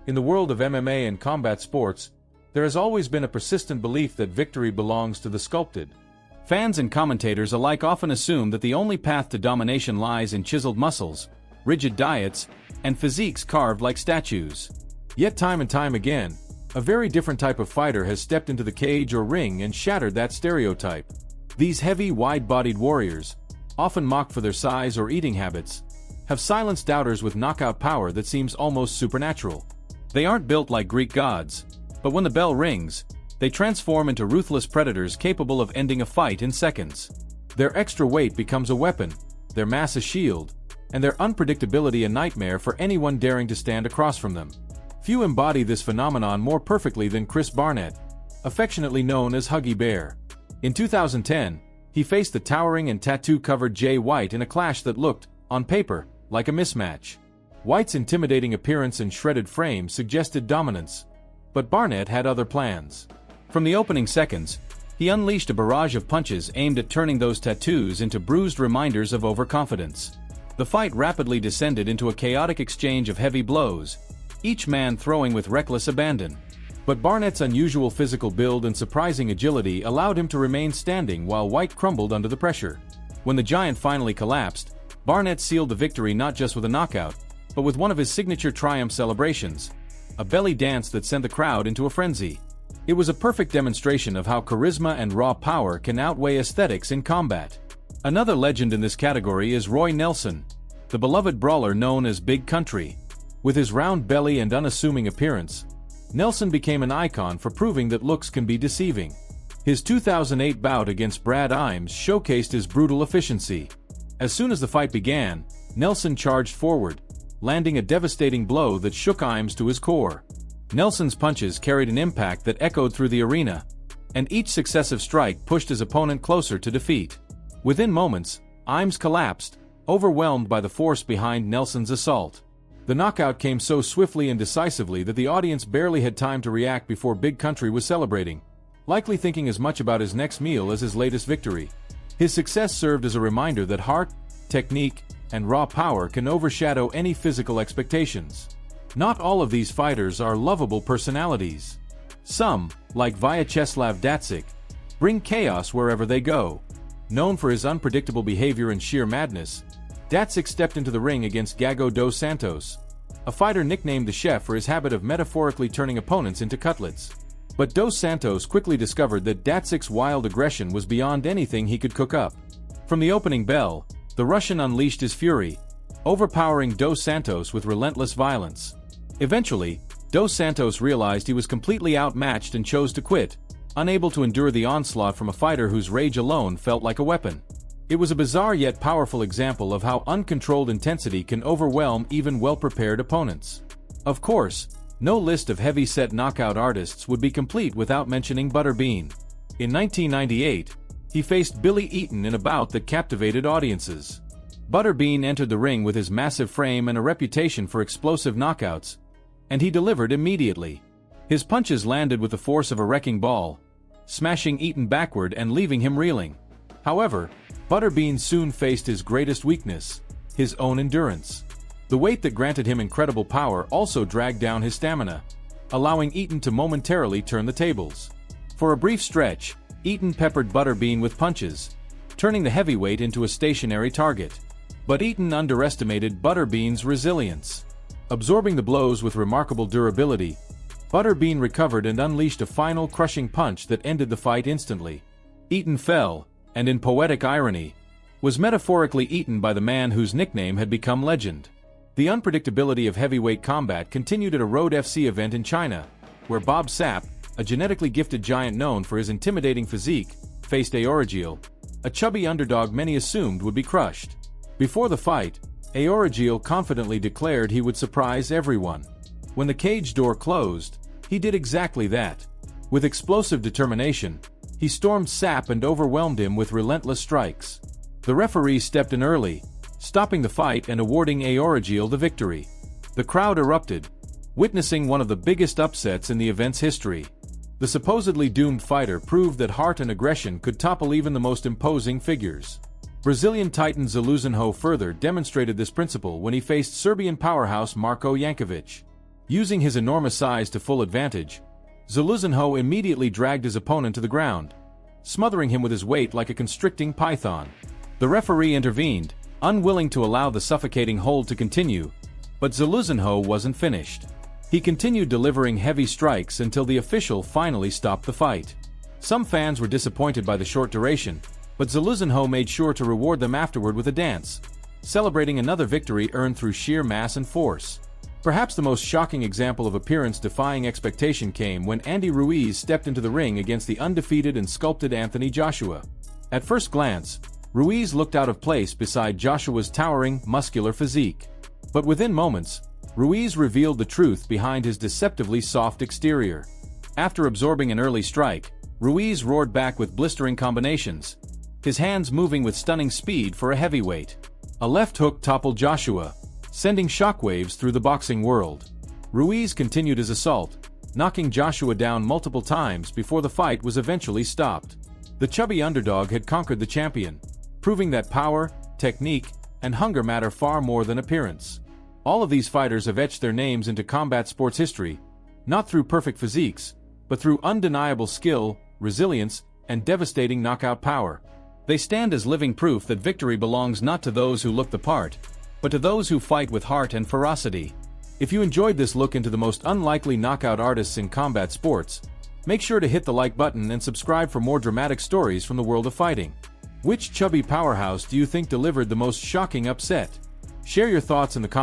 In the world of MMA and combat sports, there has always been a persistent belief that victory belongs to the sculpted. Fans and commentators alike often assume that the only path to domination lies in chiseled muscles, rigid diets, and physiques carved like statues. Yet time and time again, a very different type of fighter has stepped into the cage or ring and shattered that stereotype. These heavy, wide-bodied warriors, often mocked for their size or eating habits, have silenced doubters with knockout power that seems almost supernatural. They aren't built like Greek gods, but when the bell rings, they transform into ruthless predators capable of ending a fight in seconds. Their extra weight becomes a weapon, their mass a shield, and their unpredictability a nightmare for anyone daring to stand across from them. Few embody this phenomenon more perfectly than Chris Barnett, affectionately known as Huggy Bear. In 2010, he faced the towering and tattoo-covered Jay White in a clash that looked, on paper, like a mismatch. White's intimidating appearance and shredded frame suggested dominance, but Barnett had other plans. From the opening seconds, he unleashed a barrage of punches aimed at turning those tattoos into bruised reminders of overconfidence. The fight rapidly descended into a chaotic exchange of heavy blows, each man throwing with reckless abandon. But Barnett's unusual physical build and surprising agility allowed him to remain standing while White crumbled under the pressure. When the giant finally collapsed, Barnett sealed the victory not just with a knockout, but with one of his signature triumph celebrations, a belly dance that sent the crowd into a frenzy. It was a perfect demonstration of how charisma and raw power can outweigh aesthetics in combat. Another legend in this category is Roy Nelson, the beloved brawler known as Big Country. With his round belly and unassuming appearance, Nelson became an icon for proving that looks can be deceiving. His 2008 bout against Brad Imes showcased his brutal efficiency. As soon as the fight began, Nelson charged forward, landing a devastating blow that shook Imes to his core. Nelson's punches carried an impact that echoed through the arena, and each successive strike pushed his opponent closer to defeat. Within moments, Imes collapsed, overwhelmed by the force behind Nelson's assault. The knockout came so swiftly and decisively that the audience barely had time to react before Big Country was celebrating, likely thinking as much about his next meal as his latest victory. His success served as a reminder that heart, technique, and raw power can overshadow any physical expectations. Not all of these fighters are lovable personalities. Some, like Vyacheslav Datsik, bring chaos wherever they go. Known for his unpredictable behavior and sheer madness, Datsik stepped into the ring against Gago dos Santos, a fighter nicknamed the Chef for his habit of metaphorically turning opponents into cutlets. But Dos Santos quickly discovered that Datsik's wild aggression was beyond anything he could cook up. From the opening bell, the Russian unleashed his fury, overpowering Dos Santos with relentless violence. Eventually, Dos Santos realized he was completely outmatched and chose to quit, unable to endure the onslaught from a fighter whose rage alone felt like a weapon. It was a bizarre yet powerful example of how uncontrolled intensity can overwhelm even well-prepared opponents. Of course, no list of heavy-set knockout artists would be complete without mentioning Butterbean. In 1998, he faced Billy Eaton in a bout that captivated audiences. Butterbean entered the ring with his massive frame and a reputation for explosive knockouts, and he delivered immediately. His punches landed with the force of a wrecking ball, smashing Eaton backward and leaving him reeling. However, Butterbean soon faced his greatest weakness, his own endurance. The weight that granted him incredible power also dragged down his stamina, allowing Eaton to momentarily turn the tables. For a brief stretch, Eaton peppered Butterbean with punches, turning the heavyweight into a stationary target. But Eaton underestimated Butterbean's resilience. Absorbing the blows with remarkable durability, Butterbean recovered and unleashed a final crushing punch that ended the fight instantly. Eaton fell, and in poetic irony, was metaphorically eaten by the man whose nickname had become legend. The unpredictability of heavyweight combat continued at a Road FC event in China, where Bob Sapp, a genetically gifted giant known for his intimidating physique, faced Aorigil, a chubby underdog many assumed would be crushed. Before the fight, Aorigil confidently declared he would surprise everyone. When the cage door closed, he did exactly that. With explosive determination, he stormed Sapp and overwhelmed him with relentless strikes. The referee stepped in early, stopping the fight and awarding Aorigil the victory. The crowd erupted, witnessing one of the biggest upsets in the event's history. The supposedly doomed fighter proved that heart and aggression could topple even the most imposing figures. Brazilian titan Zeluzenho further demonstrated this principle when he faced Serbian powerhouse Marko Jankovic. Using his enormous size to full advantage, Zaluzhenho immediately dragged his opponent to the ground, smothering him with his weight like a constricting python. The referee intervened, unwilling to allow the suffocating hold to continue, but Zaluzhenho wasn't finished. He continued delivering heavy strikes until the official finally stopped the fight. Some fans were disappointed by the short duration, but Zaluzhenho made sure to reward them afterward with a dance, celebrating another victory earned through sheer mass and force. Perhaps the most shocking example of appearance-defying expectation came when Andy Ruiz stepped into the ring against the undefeated and sculpted Anthony Joshua. At first glance, Ruiz looked out of place beside Joshua's towering, muscular physique. But within moments, Ruiz revealed the truth behind his deceptively soft exterior. After absorbing an early strike, Ruiz roared back with blistering combinations, his hands moving with stunning speed for a heavyweight. A left hook toppled Joshua, sending shockwaves through the boxing world. Ruiz continued his assault, knocking Joshua down multiple times before the fight was eventually stopped. The chubby underdog had conquered the champion, proving that power, technique, and hunger matter far more than appearance. All of these fighters have etched their names into combat sports history, not through perfect physiques, but through undeniable skill, resilience, and devastating knockout power. They stand as living proof that victory belongs not to those who look the part, but to those who fight with heart and ferocity. If you enjoyed this look into the most unlikely knockout artists in combat sports, make sure to hit the like button and subscribe for more dramatic stories from the world of fighting. Which chubby powerhouse do you think delivered the most shocking upset? Share your thoughts in the comments.